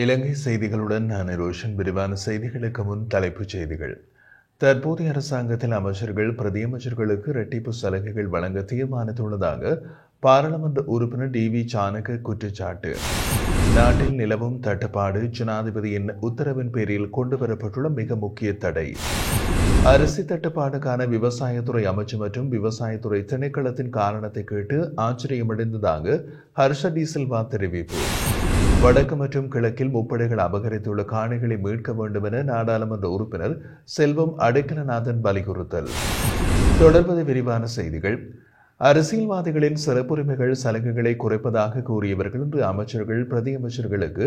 இலங்கை செய்திகளுடன் நான் ரோஷன். விரிவான செய்திகளுக்கு முன் தலைப்புச் செய்திகள். தற்போதைய அரசாங்கத்தில் அமைச்சர்கள் பிரதியமைச்சர்களுக்கு இரட்டிப்பு சலுகைகள் வழங்க தீர்மானித்துள்ளதாக பாராளுமன்ற உறுப்பினர் டி.வி. சாணக்க குற்றச்சாட்டு. நாட்டில் நிலவும் தட்டுப்பாடு ஜனாதிபதியின் உத்தரவின் பேரில் கொண்டுவரப்பட்டுள்ள மிக முக்கிய தடை. அரிசி தட்டுப்பாடுக்கான விவசாயத்துறை அமைச்சு மற்றும் விவசாயத்துறை திணைக்களத்தின் காரணத்தை கேட்டு ஆச்சரியமடைந்ததாக ஹர்ஷ டி சில்வா தெரிவிப்பு. வடக்கு மற்றும் கிழக்கில் முப்படைகள் அபகரித்துள்ள காணிகளை மீட்க வேண்டும் என நாடாளுமன்ற உறுப்பினர் செல்வம் அடைக்கலநாதன் வலியுறுத்தல். தொடர்பது விரிவான செய்திகள். அரசியல்வாதிகளின் சிறப்புரிமைகள் சலுகைகளை குறைப்பதாக கூறியவர்கள் இன்று அமைச்சர்கள் பிரதியமைச்சர்களுக்கு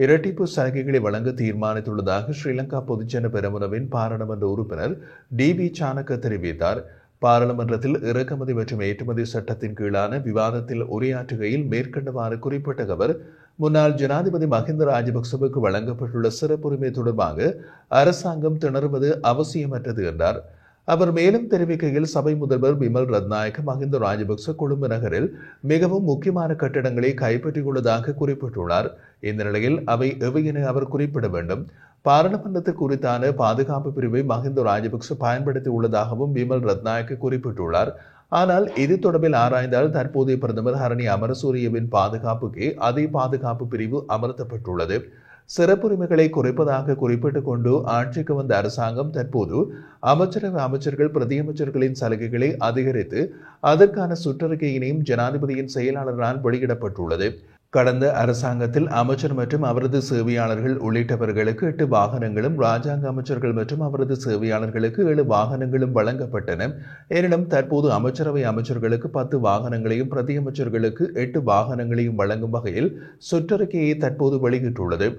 இரட்டிப்பு சலுகைகளை வழங்க தீர்மானித்துள்ளதாக ஸ்ரீலங்கா பொதுஜன பெரமுனவின் பாராளுமன்ற உறுப்பினர் டி.வி. சாணக்க தெரிவித்தார். பாராளுமன்றத்தில் இறக்குமதி மற்றும் ஏற்றுமதி சட்டத்தின் கீழான விவாதத்தில் உரையாற்றுகையில் மேற்கண்டவாறு குறிப்பிட்ட அவர், முன்னாள் ஜனாதிபதி மஹிந்த ராஜபக்சவுக்கு வழங்கப்பட்டுள்ள சிறப்புரிமை தொடர்பாக அரசாங்கம் திணறுவது அவசியமற்றது என்றார். அவர் மேலும் தெரிவிக்கையில், சபை முதல்வர் பிமல் ரத்நாயக்க மஹிந்த ராஜபக்ச கொழும்பு நகரில் மிகவும் முக்கியமான கட்டடங்களை கைப்பற்றியுள்ளதாக குறிப்பிட்டுள்ளார். இந்த நிலையில் அவை எவை என அவர் குறிப்பிட வேண்டும். பாராளுமன்றத்துக்கு குறித்தான பாதுகாப்பு பிரிவை மஹிந்த ராஜபக்ச பயன்படுத்தி உள்ளதாகவும் பிமல் ரத்நாயக்க குறிப்பிட்டுள்ளார். ஆனால் இது தொடர்பில் ஆராய்ந்தால் தற்போதைய பிரதமர் ஹரணி அமரசூரியவின் பாதுகாப்புக்கே அதே பாதுகாப்பு பிரிவு அமர்த்தப்பட்டுள்ளது. சிறப்புரிமைகளை குறைப்பதாக குறிப்பிட்டுக் கொண்டு ஆட்சிக்கு வந்த அரசாங்கம் தற்போது அமைச்சர்கள் பிரதியமைச்சர்களின் சலுகைகளை அதிகரித்து அதற்கான சுற்றறிக்கையினையும் ஜனாதிபதியின் செயலாளரால் வெளியிடப்பட்டுள்ளது. கடந்த அரசாங்கத்தில் அமைச்சர் மற்றும் அவரது சேவையாளர்கள் உள்ளிட்டவர்களுக்கு 8 வாகனங்களும், ராஜாங்க அமைச்சர்கள் மற்றும் அவரது சேவையாளர்களுக்கு 7 வாகனங்களும் வழங்கப்பட்டன. எனினும் தற்போது அமைச்சரவை அமைச்சர்களுக்கு 10 வாகனங்களையும் பிரதியமைச்சர்களுக்கு 8 வாகனங்களையும் வழங்கும் வகையில் சுற்றறிக்கையை தற்போது வெளியிட்டுள்ளது.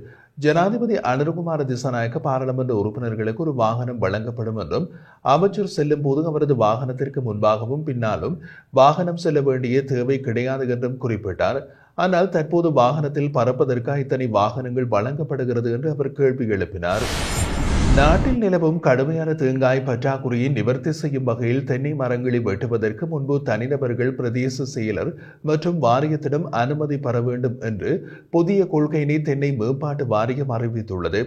ஜனாதிபதி அனுரகுமார திசாநாயக்க பாராளுமன்ற உறுப்பினர்களுக்கு ஒரு வாகனம் வழங்கப்படும் என்றும், அமைச்சர் செல்லும் போது அவரது வாகனத்திற்கு முன்பாகவும் பின்னாலும் வாகனம் செல்ல வேண்டிய தேவை கிடையாது என்றும் குறிப்பிட்டார். ஆனால் தற்போது வாகனத்தில் பறப்பதற்காக இத்தனை வாகனங்கள் வழங்கப்படுகிறது என்று அவர் கேள்வி எழுப்பினார். நாட்டில் நிலவும் கடுமையான தேங்காய் பற்றாக்குறையை நிவர்த்தி செய்யும் வகையில் தென்னை மரங்களை வெட்டுவதற்கு முன்பு தனிநபர்கள் பிரதேச செயலர் மற்றும் வாரியத்திடம் அனுமதி பெற வேண்டும் என்று புதிய கொள்கையினை தென்னை மேம்பாட்டு வாரியம் அறிவித்துள்ளது.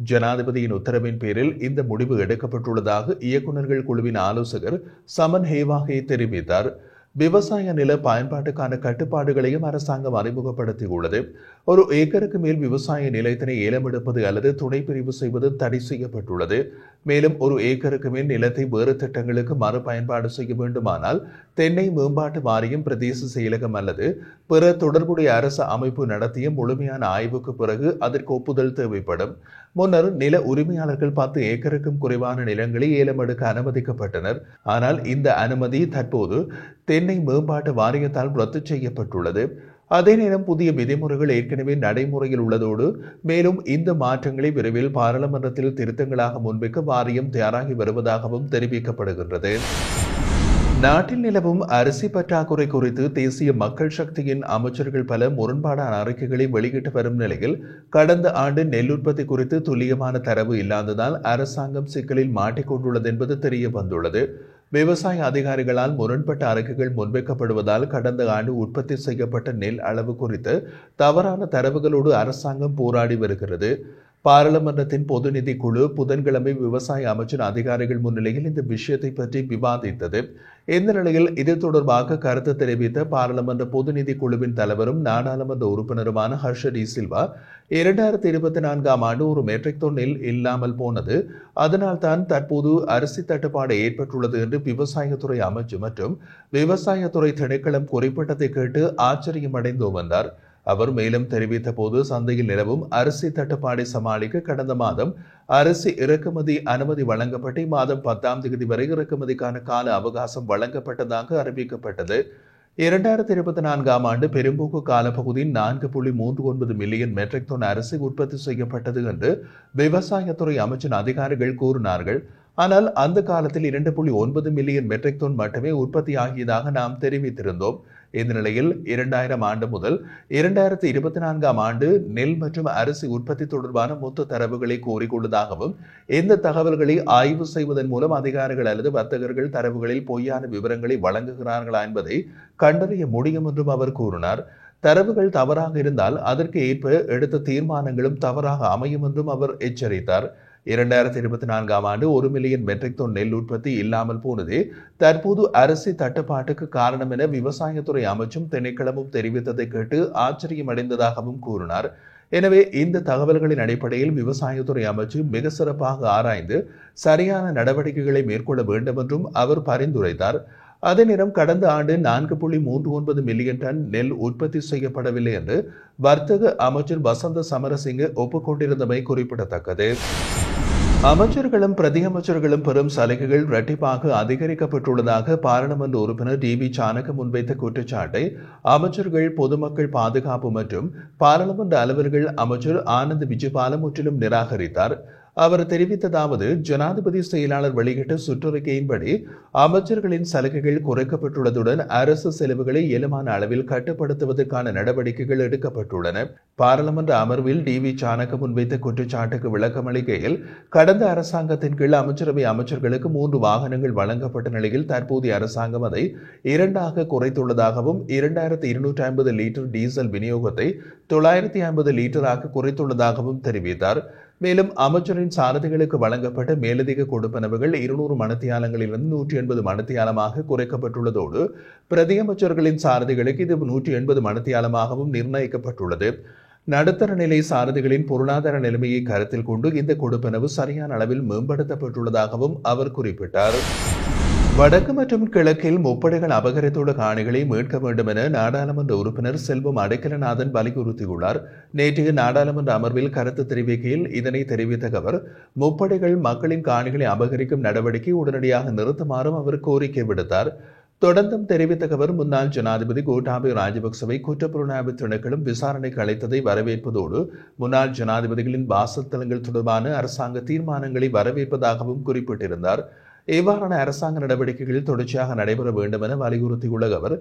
ஜனாதிபதியின் உத்தரவின் பேரில் இந்த முடிவு எடுக்கப்பட்டுள்ளதாக இயக்குநர்கள் குழுவின் ஆலோசகர் சமன் ஹேவாகே தெரிவித்தார். விவசாய நில பயன்பாட்டுக்கான கட்டுப்பாடுகளையும் அரசாங்கம் அறிமுகப்படுத்தியுள்ளது. ஒரு ஏக்கருக்கு மேல் விவசாய நிலத்தினை ஏலமெடுப்பது அல்லது துணைப்பிரிவு செய்வது தடை செய்யப்பட்டுள்ளது. மேலும் ஒரு ஏக்கருக்கு மேல் நிலத்தை வேறு திட்டங்களுக்கு மறுபயன்பாடு செய்ய வேண்டுமானால் தென்னை மேம்பாட்டு வாரியம், பிரதேச செயலகம் அல்லது பிற தொடர்புடைய அரசு அமைப்பு நடத்திய முழுமையான ஆய்வுக்கு பிறகு அதற்கு ஒப்புதல் தேவைப்படும். முன்னர் நில உரிமையாளர்கள் 10 ஏக்கருக்கும் குறைவான நிலங்களை ஏலமெடுக்க அனுமதிக்கப்பட்டனர். ஆனால் இந்த அனுமதி தற்போது தென்னை மேம்பாட்டு வாரியத்தால் ரத்து செய்யப்பட்டுள்ளது. அதே நேரம் புதிய விதிமுறைகள் ஏற்கனவே நடைமுறையில் உள்ளதோடு மேலும் இந்த மாற்றங்களை விரைவில் பாராளுமன்றத்தில் திருத்தங்களாக முன்வைக்க வாரியம் தயாராகி வருவதாகவும் தெரிவிக்கப்படுகின்றது. நாட்டில் நிலவும் அரிசி பற்றாக்குறை குறித்து தேசிய மக்கள் சக்தியின் அமைச்சர்கள் பல முரண்பாடான அறிக்கைகளை வெளியிட்டு வரும் நிலையில், கடந்த ஆண்டு நெல் உற்பத்தி குறித்து துல்லியமான தரவு இல்லாததால் அரசாங்கம் சிக்கலில் மாட்டிக்கொண்டுள்ளது என்பது தெரிய வந்துள்ளது. விவசாய அதிகாரிகளால் முரண்பட்ட அறிக்கைகள் முன்வைக்கப்படுவதால் கடந்த ஆண்டு உற்பத்தி செய்யப்பட்ட நெல் அளவு குறித்து தவறான தரவுகளோடு அரசாங்கம் போராடி வருகிறது. பாராளுமன்றத்தின் பொது நிதி குழு புதன்கிழமை விவசாய அமைச்சர் அதிகாரிகள் முன்னிலையில் இந்த விஷயத்தை பற்றி விவாதித்தது. இந்த நிலையில் இது தொடர்பாக கருத்து தெரிவித்த பாராளுமன்ற பொது நிதி குழுவின் தலைவரும் நாடாளுமன்ற உறுப்பினருமான ஹர்ஷ டி சில்வா, 2024ஆம் ஆண்டு ஒரு மெட்ரிக் டன் நெல் இல்லாமல் போனது, அதனால்தான் தற்போது அரிசி தட்டுப்பாடு ஏற்பட்டுள்ளது என்று விவசாயத்துறை அமைச்சு மற்றும் விவசாயத்துறை திணைக்களம் குறிப்பிட்டதை கேட்டு ஆச்சரியமடைந்தோம் என்றார். அவர் மேலும் தெரிவித்த போது, சந்தையில் நிலவும் அரிசி தட்டுப்பாடை சமாளிக்க கடந்த மாதம் அரிசி இறக்குமதி அனுமதி வழங்கப்பட்டு மாதம் 10ஆம் தேதி வரை இறக்குமதிக்கான கால அவகாசம் வழங்கப்பட்டதாக அறிவிக்கப்பட்டது. 2024ஆம் ஆண்டு பெரும்போக்கு காலப்பகுதியில் 4.39 மில்லியன் மெட்ரிக் டன் அரிசி உற்பத்தி செய்யப்பட்டது என்று விவசாயத்துறை அமைச்சின் அதிகாரிகள் கூறினார்கள். ஆனால் அந்த காலத்தில் 2.9 மில்லியன் மெட்ரிக் டன் மட்டுமே உற்பத்தியாகியதாக நாம் தெரிவித்திருந்தோம். இந்த நிலையில் 2000 ஆண்டு முதல் 2024ஆம் ஆண்டு நெல் மற்றும் அரிசி உற்பத்தி தொடர்பான மொத்த தரவுகளை கோரிக்கொண்டதாகவும், இந்த தகவல்களை ஆய்வு செய்வதன் மூலம் அதிகாரிகள் அல்லது வர்த்தகர்கள் தரவுகளில் பொய்யான விவரங்களை வழங்குகிறார்களா என்பதை கண்டறிய முடியும் என்றும் அவர் கூறினார். தரவுகள் தவறாக இருந்தால் அதற்கு ஏற்ப எடுத்த தீர்மானங்களும் தவறாக அமையும் என்றும் அவர் எச்சரித்தார். 2024 ஆண்டு 1 மில்லியன் மெட்ரிக் டன் நெல் உற்பத்தி இல்லாமல் போனதே தற்போது அரிசி தட்டுப்பாட்டுக்கு காரணம் என விவசாயத்துறை அமைச்சும் திணைக்களமும் தெரிவித்ததை கேட்டு ஆச்சரியமடைந்ததாகவும் கூறினார். எனவே இந்த தகவல்களின் அடிப்படையில் விவசாயத்துறை அமைச்சு மிக சிறப்பாக ஆராய்ந்து சரியான நடவடிக்கைகளை மேற்கொள்ள வேண்டும் என்றும் அவர் பரிந்துரைத்தார். அதே நேரம் கடந்த ஆண்டு 4.39 மில்லியன் டன் நெல் உற்பத்தி செய்யப்படவில்லை என்று வர்த்தக அமைச்சர் வசந்த சமரசிங்க ஒப்புக்கொண்டிருந்தமை குறிப்பிடத்தக்கது. அமைச்சர்களும் பிரதி அமைச்சர்களும் பெறும் சலுகைகள் இரட்டிப்பாக அதிகரிக்கப்பட்டுள்ளதாக பாராளுமன்ற உறுப்பினர் டி.வி. சாணக்க முன்வைத்த குற்றச்சாட்டை அமைச்சர்கள் பொதுமக்கள் பாதுகாப்பு மற்றும் பாராளுமன்ற அலுவலர்கள் அமைச்சர் ஆனந்த் விஜயபால முற்றிலும் நிராகரித்தார். அவர் தெரிவித்ததாவது, ஜனாதிபதி செயலாளர் வெளியிட்ட சுற்றறிக்கையின்படி அமைச்சர்களின் சலுகைகள் குறைக்கப்பட்டுள்ளதுடன் அரசு செலவுகளை இயலுமான அளவில் கட்டுப்படுத்துவதற்கான நடவடிக்கைகள் எடுக்கப்பட்டுள்ளன. பாராளுமன்ற அமர்வில் டி.வி. சாணக்க முன்வைத்த குற்றச்சாட்டுக்கு விளக்கமளிக்கையில், கடந்த அரசாங்கத்தின் கீழ் அமைச்சரவை அமைச்சர்களுக்கு 3 வாகனங்கள் வழங்கப்பட்ட நிலையில் தற்போதைய அரசாங்கம் அதை 2ஆக குறைத்துள்ளதாகவும் 2250 லிட்டர் டீசல் விநியோகத்தை 950 லிட்டராக குறைத்துள்ளதாகவும் தெரிவித்தார். மேலும் அமைச்சரின் சாரதிகளுக்கு வழங்கப்பட்ட மேலதிக கொடுப்பனவுகள் 200 மணித்தியாலங்களிலிருந்து 180 மணித்தியாலமாக குறைக்கப்பட்டுள்ளதோடு பிரதி அமைச்சர்களின் சாரதிகளுக்கு இது 180 மணித்தியாலமாகவும் நிர்ணயிக்கப்பட்டுள்ளது. நடுத்தர நிலை சாரதிகளின் பொருளாதார நிலைமையை கருத்தில் கொண்டு இந்த கொடுப்பனவு சரியான அளவில் மேம்படுத்தப்பட்டுள்ளதாகவும் அவர் குறிப்பிட்டார். வடக்கு மற்றும் கிழக்கில் முப்படைகள் அபகரித்துள்ள காணிகளை மீட்க வேண்டும் என நாடாளுமன்ற உறுப்பினர் செல்வம் அடைக்கலநாதன் வலியுறுத்தியுள்ளார். நேற்றைய நாடாளுமன்ற அமர்வில் கருத்து தெரிவிக்கையில் இதனை தெரிவித்த அவர், முப்படைகள் மக்களின் காணிகளை அபகரிக்கும் நடவடிக்கை உடனடியாக நிறுத்துமாறும் அவர் கோரிக்கை விடுத்தார். தொடர்ந்தும் தெரிவித்த அவர், முன்னாள் ஜனாதிபதி கோட்டாபய ராஜபக்சவை குற்றப்புலனாய்வு திணைக்களம் விசாரணைக்கு அழைத்ததை வரவேற்பதோடு முன்னாள் ஜனாதிபதிகளின் வாசஸ்தலங்கள் தொடர்பான அரசாங்க தீர்மானங்களை வரவேற்பதாகவும் குறிப்பிட்டிருந்தார். இவ்வாறான அரசாங்க நடவடிக்கைகள் தொடர்ச்சியாக நடைபெற வேண்டும் என வலியுறுத்தியுள்ள அவர்,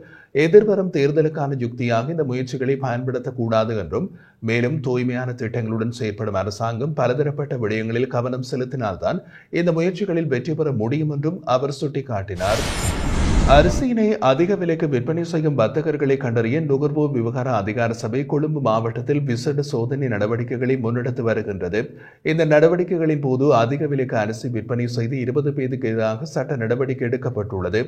எதிர்வரும் தேர்தலுக்கான யுக்தியாக இந்த முயற்சிகளை பயன்படுத்தக்கூடாது என்றும், மேலும் தூய்மையான திட்டங்களுடன் செயற்படும் அரசாங்கம் பலதரப்பட்ட விடயங்களில் கவனம் செலுத்தினால்தான் இந்த முயற்சிகளில் வெற்றி பெற முடியும் என்றும் அவர் சுட்டிக்காட்டினார். அரிசியினை அதிக விலைக்கு விற்பனை செய்யும் வர்த்தகர்களை கண்டறிய நுகர்வோர் விவகார அதிகார சபை கொழும்பு மாவட்டத்தில் விசேட சோதனை நடவடிக்கைகளை முன்னெடுத்து வருகின்றது. இந்த நடவடிக்கைகளின் போது அதிக விலைக்கு அரிசி விற்பனை செய்து 20 பேருக்கு எதிராக சட்ட நடவடிக்கை எடுக்கப்பட்டுள்ளது.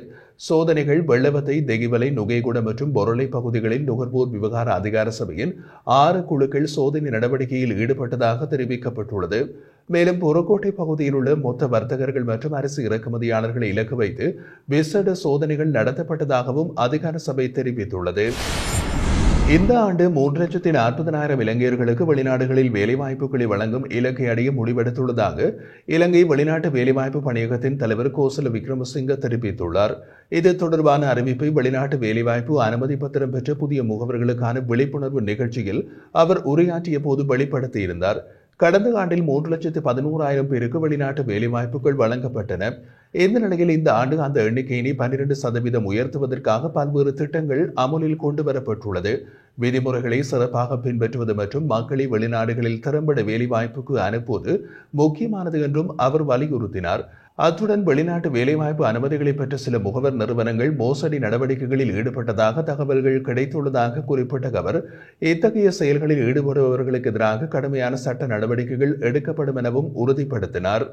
சோதனைகள் வெள்ளவத்தை, தெகிவலை, நுகைகுட மற்றும் பொருளை பகுதிகளில் நுகர்வோர் விவகார அதிகார சபையின் 6 குழுக்கள் சோதனை நடவடிக்கையில் ஈடுபட்டதாக தெரிவிக்கப்பட்டுள்ளது. மேலும் புறக்கோட்டை பகுதியில் உள்ள மொத்த வர்த்தகர்கள் மற்றும் அரிசி இறக்குமதியாளர்களை இலக்கு வைத்து விசேட சோதனைகள் நடத்தப்பட்டதாகவும் அதிகார சபை தெரிவித்துள்ளது. இந்த ஆண்டு 3,40,000 இலங்கையர்களுக்கு வெளிநாடுகளில் வேலைவாய்ப்புகளை வழங்கும் இலக்கை அடைய முடிவெடுத்துள்ளதாக இலங்கை வெளிநாட்டு வேலைவாய்ப்பு பணியகத்தின் தலைவர் கோசல விக்ரமசிங்க தெரிவித்துள்ளார். இது தொடர்பான அறிவிப்பை வெளிநாட்டு வேலைவாய்ப்பு அனுமதி பத்திரம் பெற்ற புதிய முகவர்களுக்கான விழிப்புணர்வு நிகழ்ச்சியில் அவர் உரையாற்றிய போது வெளிப்படுத்தியிருந்தார். கடந்த ஆண்டில் 3,11,000 பேருக்கு வெளிநாட்டு வேலைவாய்ப்புகள் வழங்கப்பட்டன. இந்த நிலையில் இந்த ஆண்டு அந்த எண்ணிக்கையினை 12% உயர்த்துவதற்காக பல்வேறு திட்டங்கள் அமலில் கொண்டு வரப்பட்டுள்ளது. விதிமுறைகளை சிறப்பாக பின்பற்றுவது மற்றும் மக்களை வெளிநாடுகளில் திறம்பட வேலைவாய்ப்புக்கு அனுப்புவது முக்கியமானது என்றும் அவர் வலியுறுத்தினார். அத்துடன் வெளிநாட்டு வேலைவாய்ப்பு அனுமதிகளை பெற்ற சில முகவர் நிறுவனங்கள் மோசடி நடவடிக்கைகளில் ஈடுபட்டதாக தகவல்கள் கிடைத்துள்ளதாக குறிப்பிட்ட அவர், இத்தகைய செயல்களில் ஈடுபடுபவர்களுக்கு எதிராக கடுமையான சட்ட நடவடிக்கைகள் எடுக்கப்படும் எனவும் உறுதிப்படுத்தினார்.